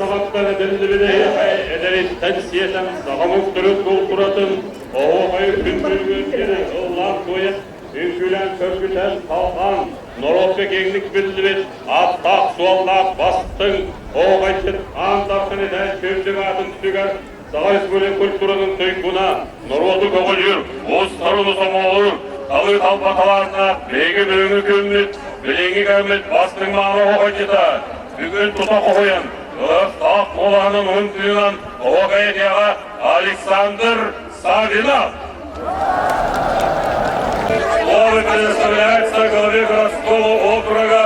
sabaktan edildi ederit tensiyeten sağamuk dürüst kulturatın oğu hayır küntürgün gene ıllak koyup ünkülen körgüten kalkan norotbek englik bildirit attak suallak bastın oğu hayçet antarkın eden köpçük atın tügar Sağız böyle kulturanın tüykuna norotu koğucur oğuz tarılı somoğur Talı talpakalarına beygi bölümü gömmet bilengi gömmet bastın mağına hoğacıta Bugün tuta koğuyan Iğık Mola'nın hüntüyünen Oğayetiyağa Александр Савинов. Слово предоставляется главе городского округа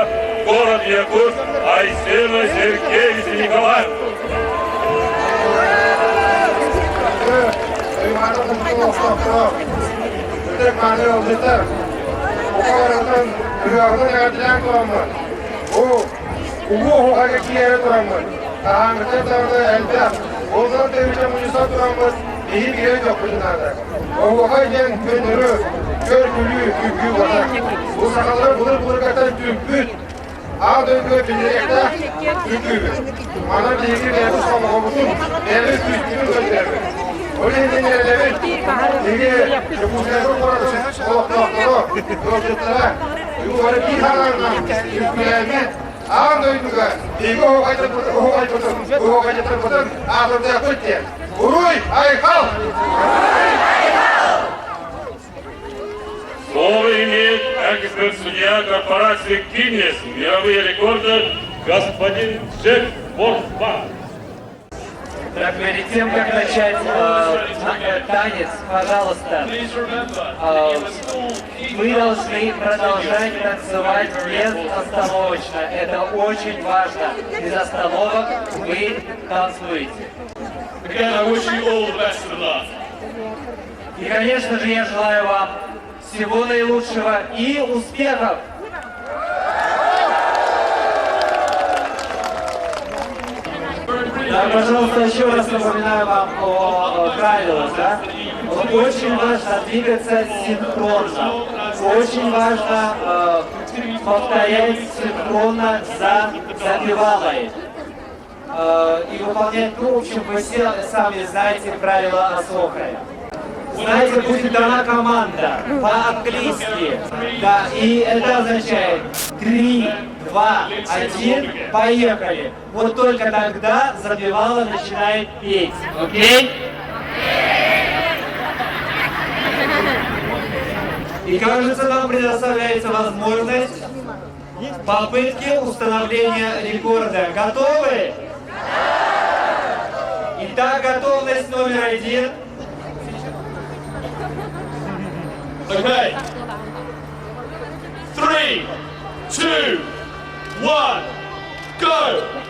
город Якутск Айсену Сергеевичу Николаеву. Ugu hakikiyere duramın. Ahmet'e tarla elde. Ondan demişe muyusa duramın. İyi bir yere yok bunlarda. O hakikaten gönlünü, görgülü, tüpü var. Bu sakalları bulur kadar tüpü. Ağ döngü bildirekte tüpü. Bana bilgi verdi sonra olsun. Devlet tüpünü gönderdi. Öyle dinlerleri. Bilgi, bu burada olakları, yolculuklara. Yuvarı bir halardan tüpülerini Ağır duyduğunda, bilgi hoğaycıtır ağırda yapır diye. Uruy, Айхал! Слово имеет эксперт-судья корпорации «Гиннес» мировые рекорды господин Джек Борсбах. Перед тем, как начать танец, пожалуйста, вы должны продолжать танцевать безостановочно. Это очень важно. Без остановок вы танцуете. Again, I wish you all the best of luck. И, конечно же, я желаю вам всего наилучшего и успехов! Да, пожалуйста, еще раз напоминаю вам о правилах, да? Очень важно двигаться синхронно. Очень важно повторять синхронно за запевалой. И выполнять, ну, в общем, вы все сами знаете правила Асохры. Знаете, будет дана команда по-английски, да, и это означает 3, 2, 1, поехали. Вот только тогда запевала начинает петь, окей? И кажется, нам предоставляется возможность попытки установления рекорда. Готовы? Итак, готовность номер 1. Okay. 3, 2, 1, go!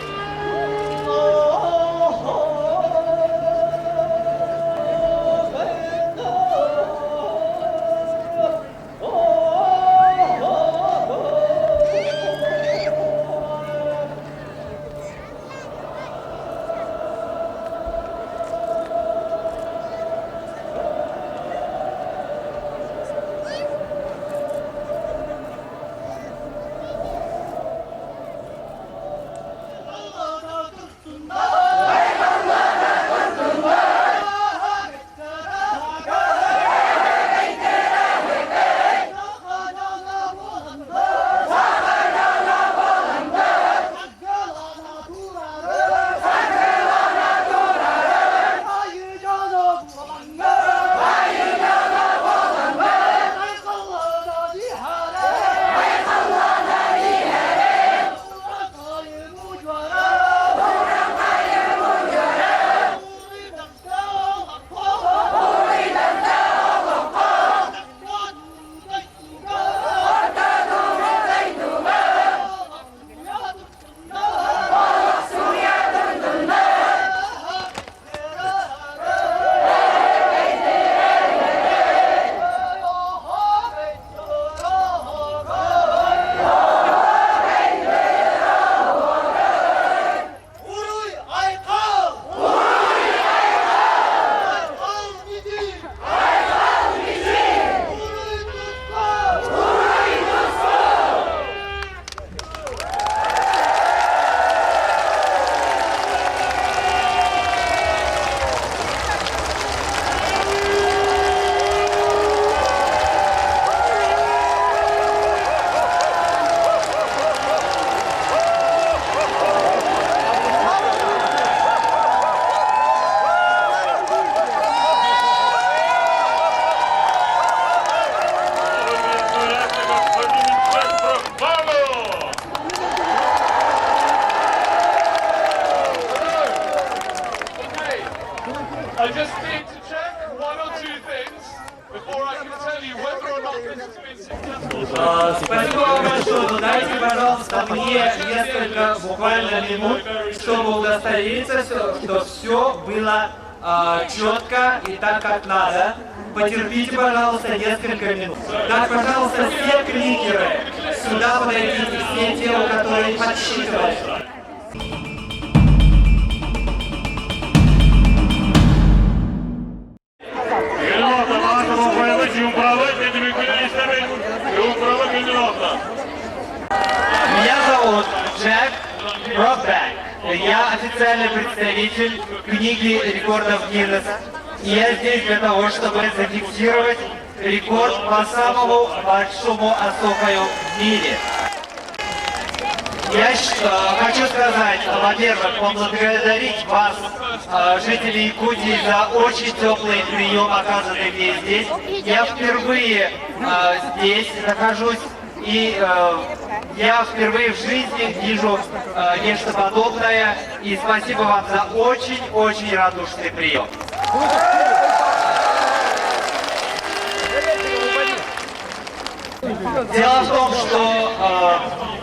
I just need to check one or two things before I can tell you whether or not this has been successful. Спасибо вам большое, но дайте, пожалуйста, мне несколько буквально минут, чтобы удостовериться, что все было четко и так, как надо. Потерпите, пожалуйста, несколько минут. Так, пожалуйста, все кликеры сюда подойдите, все те, которые подсчитывают. Меня зовут Джек Брокбэк. Я официальный представитель книги рекордов Гиннесса. И я здесь для того, чтобы зафиксировать рекорд по самому большому осокою в мире. Я хочу сказать, во-первых, поблагодарить вас, жителей Якутии, за очень теплый прием, оказанный мне здесь. Я впервые здесь нахожусь, и я впервые в жизни вижу нечто подобное. И спасибо вам за очень-очень радушный прием. Дело в том, что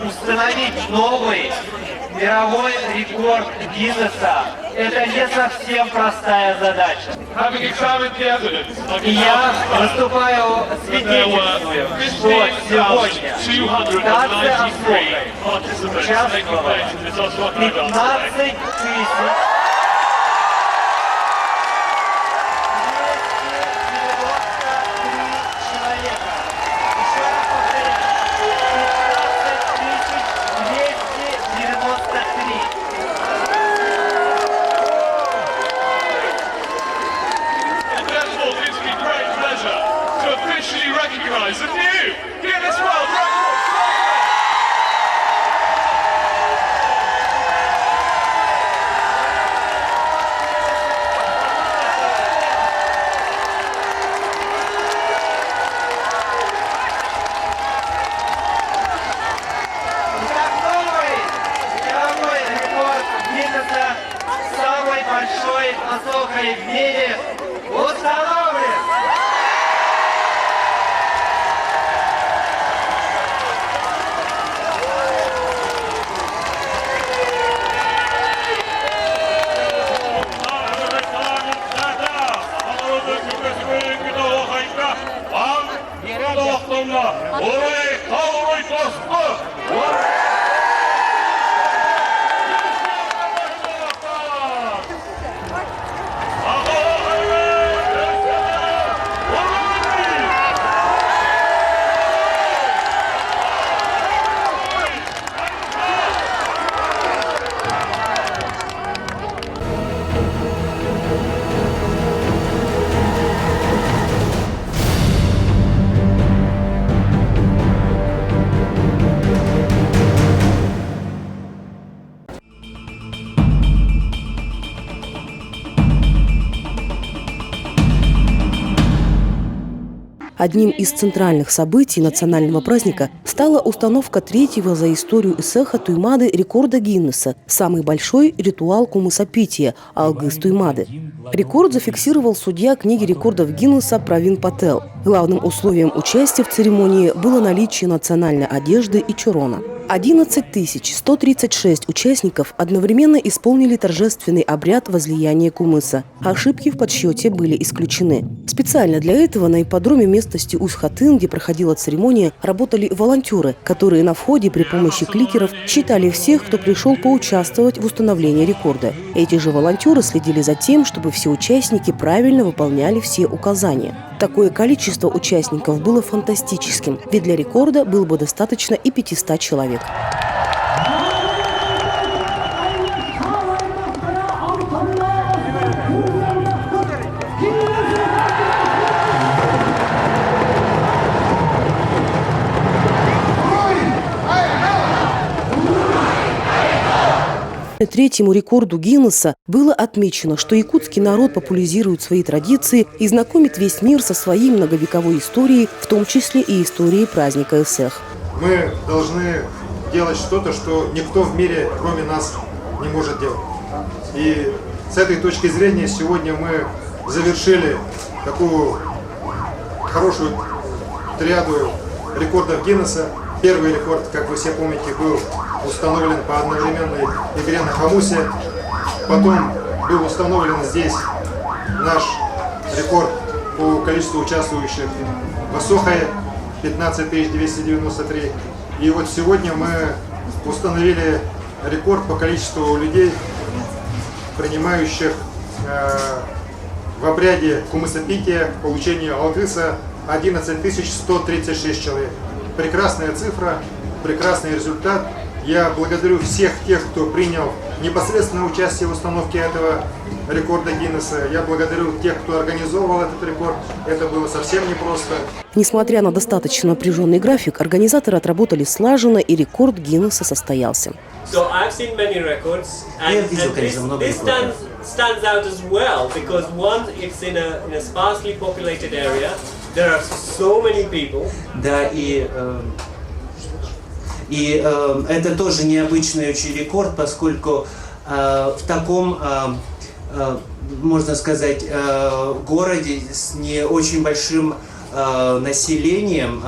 установить новый мировой рекорд Гиннесса – это не совсем простая задача. Having examined the evidence, И я выступаю свидетельствую, что сегодня танцы осокой участвовало 15 тысяч. recognize a new Guinness World Record. Мировой рекорд Гиннесса, самой большой осокой в мире, установлен. Одним из центральных событий национального праздника стала установка третьего за историю Эсэха Туймады рекорда Гиннесса – самый большой ритуал кумысопития – Алгыс Туймады. Рекорд зафиксировал судья книги рекордов Гиннесса Правин Пател. Главным условием участия в церемонии было наличие национальной одежды и чорона. 11 136 участников одновременно исполнили торжественный обряд возлияния кумыса. Ошибки в подсчете были исключены. Специально для этого на ипподроме местности Усть-Хатын, где проходила церемония, работали волонтеры, которые на входе при помощи кликеров считали всех, кто пришел поучаствовать в установлении рекорда. Эти же волонтеры следили за тем, чтобы все участники правильно выполняли все указания. Такое количество участников было фантастическим, ведь для рекорда было бы достаточно и 500 человек. Третьему рекорду Гиннесса было отмечено, что якутский народ популяризирует свои традиции и знакомит весь мир со своей многовековой историей, в том числе и историей праздника Эсэх. Мы должны делать что-то, что никто в мире, кроме нас, не может делать. И с этой точки зрения сегодня мы завершили такую хорошую триаду рекордов Гиннесса. Первый рекорд, как вы все помните, был установлен по одновременной игре на хомусе. Потом был установлен здесь наш рекорд по количеству участвующих в Осохае, 15 293. И вот сегодня мы установили рекорд по количеству людей, принимающих в обряде кумысопития, получения алгыса, 11 136 человек. Прекрасная цифра, прекрасный результат. Я благодарю всех тех, кто принял непосредственное участие в установке этого рекорда Гиннесса. Я благодарю тех, кто организовал этот рекорд. Это было совсем непросто. Несмотря на достаточно напряженный график, организаторы отработали слаженно, и рекорд Гиннесса состоялся. So I've seen many records, and this stands out as well because one, it's in a sparsely populated area. There are so many people. Да, и это тоже необычный очень рекорд, поскольку в таком, можно сказать, городе с не очень большим населением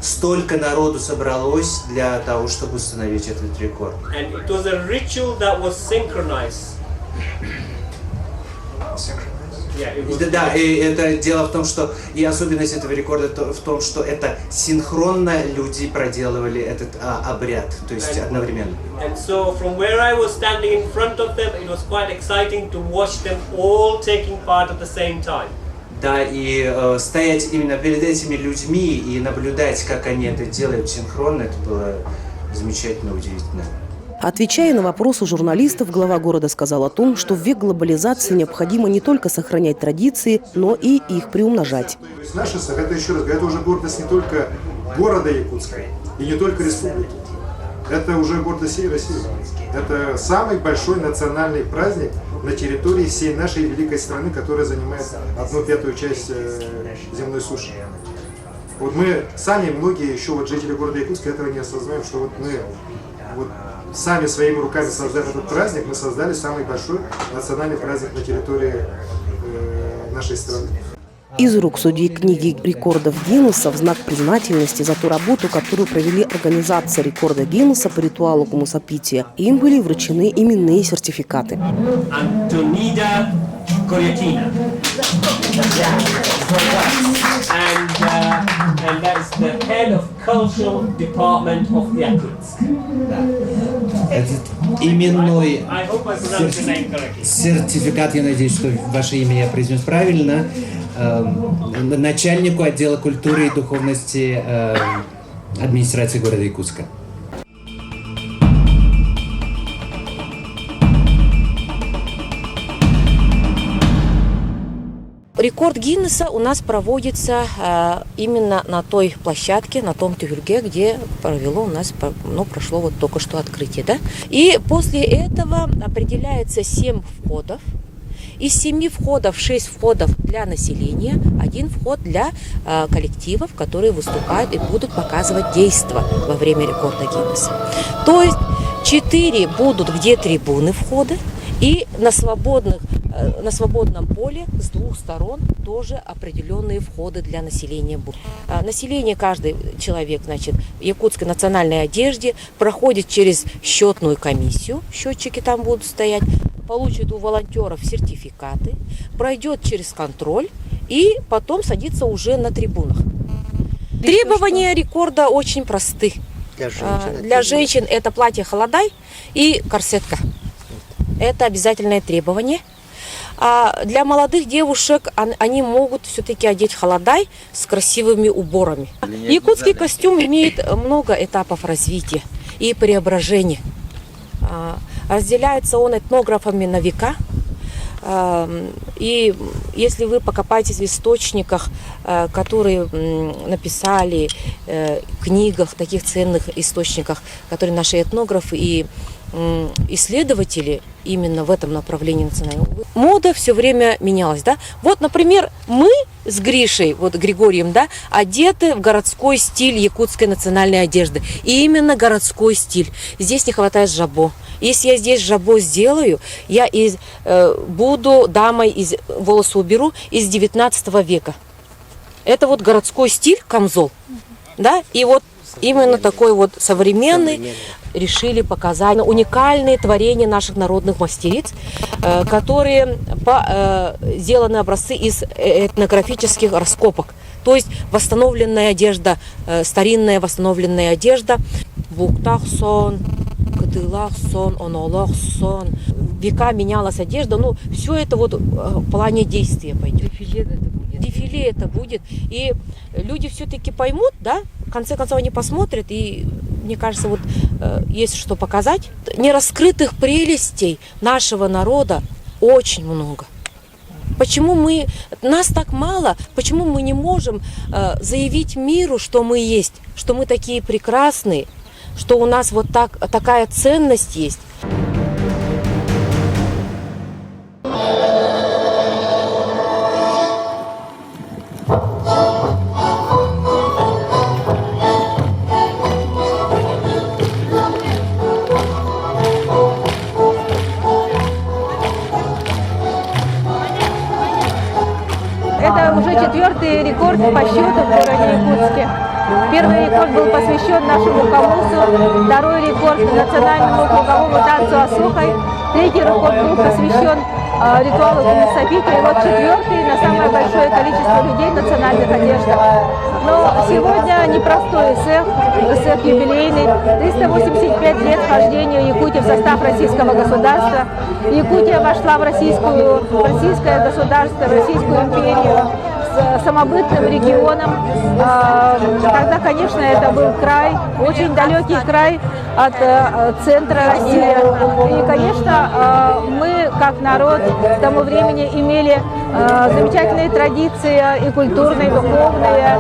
столько народу собралось для того, чтобы установить этот рекорд. And it was a ritual that was synchronized. Да, и это дело в том, что и особенность этого рекорда в том, что это синхронно люди проделывали этот обряд, то есть одновременно. And so from where I was standing in front of them, it was quite exciting to watch them all taking part at the same time. Да, и стоять именно перед этими людьми и наблюдать, как они это делают синхронно, это было замечательно, удивительно. Отвечая на вопросы журналистов, глава города сказал о том, что в век глобализации необходимо не только сохранять традиции, но и их приумножать. То есть наш ИСЭХ, это еще раз, это уже гордость не только города Якутска и не только республики. Это уже гордость всей России. Это самый большой национальный праздник на территории всей нашей великой страны, которая занимает 1/5 часть земной суши. Вот мы сами, многие еще вот жители города Якутска этого не осознаем, что вот мы вот сами своими руками создав этот праздник, мы создали самый большой национальный праздник на территории нашей страны. Из рук судей книги рекордов Гиннесса в знак признательности за ту работу, которую провели организация рекорда Гиннесса по ритуалу кумысопития, им были вручены именные сертификаты. Antonida Koryatina. And that is the head of cultural department of Yakutsk. Этот именной I hope I pronounced the name correctly. сертификат, я надеюсь, что ваше имя я произнес правильно, начальнику отдела культуры и духовности администрации города Якутска. Рекорд Гиннесса у нас проводится именно на той площадке, на том тюрьге, где прошло вот только что открытие. Да? И после этого определяется 7 входов. Из 7 входов 6 входов для населения, 1 вход для коллективов, которые выступают и будут показывать действа во время рекорда Гиннесса. То есть 4 будут где трибуны входа, и на свободном поле с 2 сторон тоже определенные входы для населения будут. Население, каждый человек, в якутской национальной одежде проходит через счетную комиссию, счетчики там будут стоять, получит у волонтеров сертификаты, пройдет через контроль и потом садится уже на трибунах. Требования рекорда очень просты. Для женщин это платье холодай и корсетка. Это обязательное требование. А для молодых девушек они могут все-таки одеть холодай с красивыми уборами. Якутский костюм имеет много этапов развития и преображения. Разделяется он этнографами на века. И если вы покопаетесь в источниках, которые написали, книгах, таких ценных источниках, которые наши этнографы и исследователи именно в этом направлении национального. Мода все время менялась, да. Вот, например, мы с Гришей, вот Григорием, да, одеты в городской стиль якутской национальной одежды. И именно городской стиль. Здесь не хватает жабо. Если я здесь жабо сделаю, я буду дамой, волосы уберу из 19 века. Это вот городской стиль, камзол, да, и вот именно такой вот современный решили показать уникальные творения наших народных мастериц, которые сделаны образцы из этнографических раскопок. То есть восстановленная одежда, старинная восстановленная одежда, буктахсон, катылахсон, онолахсон. Века менялась одежда, ну все это вот в плане действия пойдет. Дефиле это будет. И люди все-таки поймут, да, в конце концов они посмотрят, и мне кажется, вот есть что показать. Нераскрытых прелестей нашего народа очень много. Почему нас так мало, почему мы не можем заявить миру, что мы есть, что мы такие прекрасные, что у нас вот такая ценность есть. Это уже 4-й рекорд по счету в городе Якутске. Первый рекорд был посвящен нашему камусу, второй рекорд национальному круговому танцу Асухой, третий рекорд был посвящен ритуалу Кумусапити, и вот 4-й на самое большое количество людей в национальных одеждах. Но сегодня непростой эсэх юбилейный, 385 лет вхождения Якутии в состав российского государства. Якутия вошла в российское государство, в Российскую империю, с самобытным регионом. Тогда, конечно, это был край, очень далекий край от центра России. И, конечно, мы, как народ, к тому времени имели замечательные традиции и культурные, и духовные.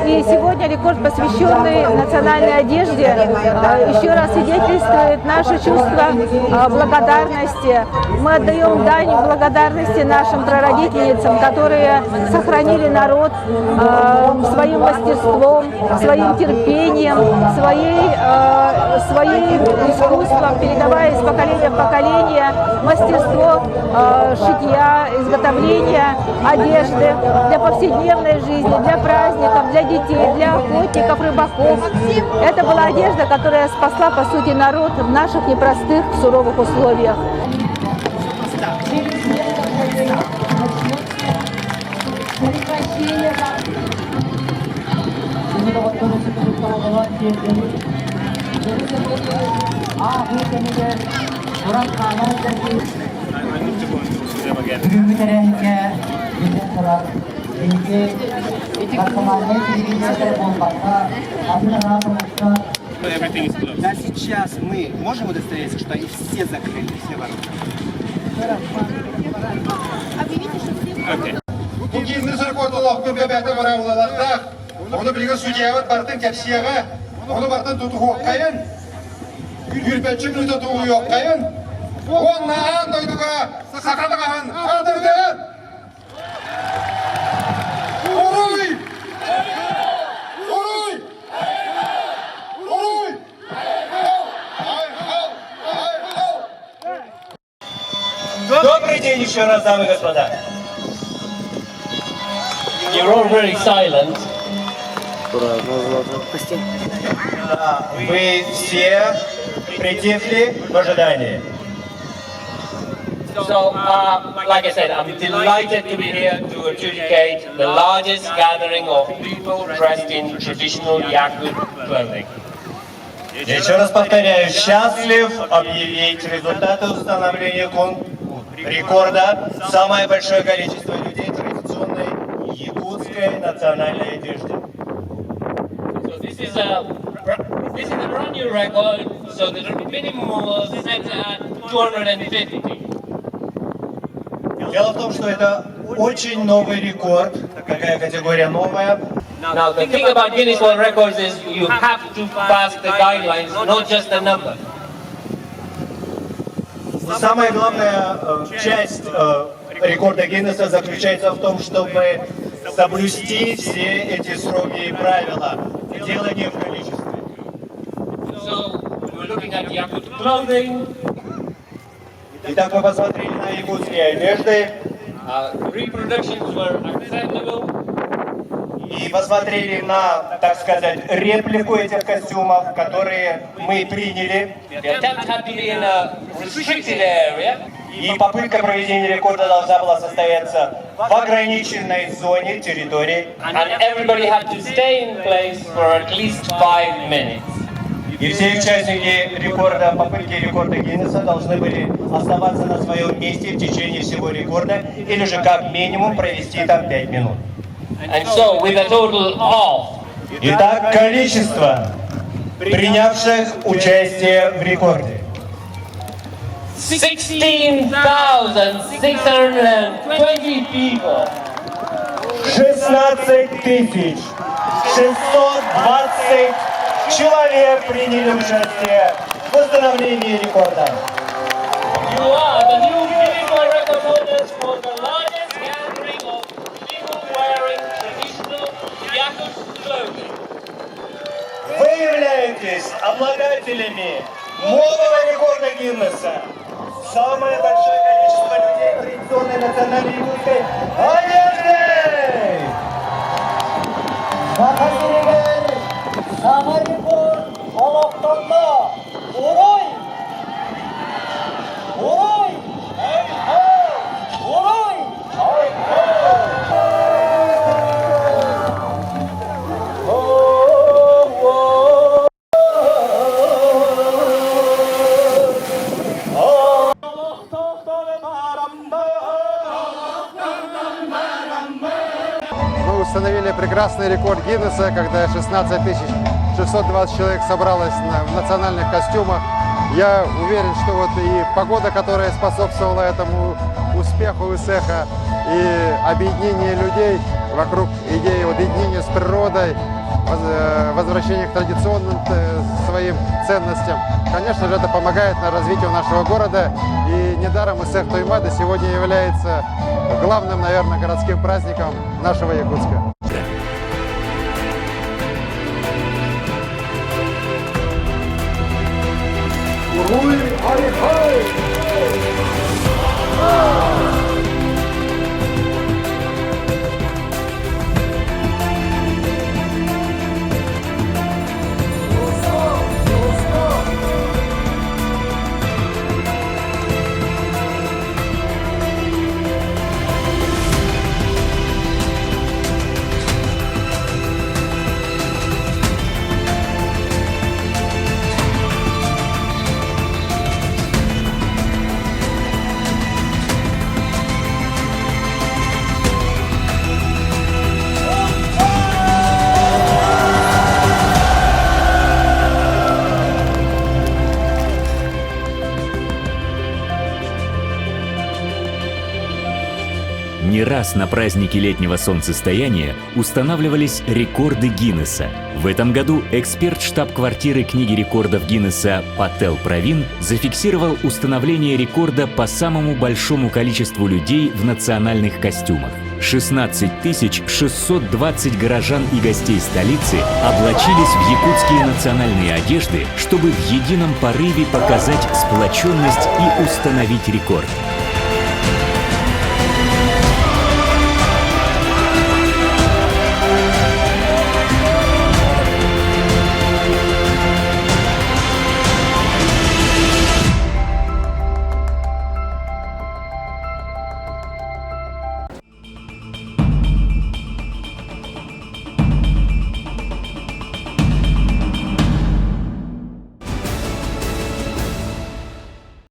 И сегодня рекорд, посвященный национальной одежде, еще раз свидетельствует наше чувство благодарности. Мы отдаем дань благодарности нашим прародительницам, которые сохранили народ своим мастерством, своим терпением, своим искусством, передавая из поколения в поколение мастерство шитья, изготовления одежды для повседневной жизни, для праздников, для детей, для охотников, рыбаков. Это была одежда, которая спасла, по сути, народ в наших непростых, суровых условиях. Да, сейчас мы можем удостовериться, что они все закрыты, все ворота. Бұл кезінде сұрқортылық көп бәбәті мұрамылаларда, оны білген судьяват бартын кәпсияға, оны бартын тұтығы оққайын, үрпәтші міні тұтығы оққайын, оннаған дойдыға сақатығағын қадырдығын. Оруй! Оруй! Оруй! Добрый день еще раз, дамы и господа. You're all very silent. Вы все притихли в ожидании. So, like I said, I'm delighted to be here to adjudicate the largest gathering of people dressed in traditional Yakut clothing. Еще раз повторяю, счастлив объявить результаты установления рекорда. Самое большое количество людей в традиционной якутской национальной одежде. So this is a brand new record, so the minimum was set at 250. Дело в том, что это очень новый рекорд, такая категория новая. Now the thing about Guinness World Records is you have to pass the guidelines, not just the number. самая главная часть рекорда Гиннесса заключается в том, чтобы соблюсти все эти строгие правила. Дело не в количестве. Итак, мы посмотрели на якутские одежды. И посмотрели на, так сказать, реплику этих костюмов, которые мы приняли. И попытка проведения рекорда должна была состояться в ограниченной зоне территории. И все участники рекорда, попытки рекорда Гиннесса должны были оставаться на своем месте в течение всего рекорда или же как минимум провести там 5 минут. Итак, количество принявших участие в рекорде. 16,620 people. 16 620 человек приняли участие в установлении рекорда. You are the new Guinness World Record holders for the largest gathering of people wearing traditional Yakut clothing. Вы являетесь обладателями нового рекорда Гиннесса. Самое большое количество людей традиционной национальной якутской одежды! Самый рекорд Олоктонда! Урой! Урой! Урой! Мы установили прекрасный рекорд Гиннесса, когда 16 620 человек собралось в национальных костюмах. Я уверен, что вот и погода, которая способствовала этому успеху ИСЭХа, и объединение людей вокруг идеи единения с природой, возвращения к традиционным своим ценностям. Конечно же, это помогает на развитию нашего города. И недаром ИСЭХ Туймаада сегодня является главным, наверное, городским праздником нашего Якутска. Не раз на празднике летнего солнцестояния устанавливались рекорды Гиннесса. В этом году эксперт штаб-квартиры книги рекордов Гиннесса Пател Правин зафиксировал установление рекорда по самому большому количеству людей в национальных костюмах. 16 620 горожан и гостей столицы облачились в якутские национальные одежды, чтобы в едином порыве показать сплоченность и установить рекорд.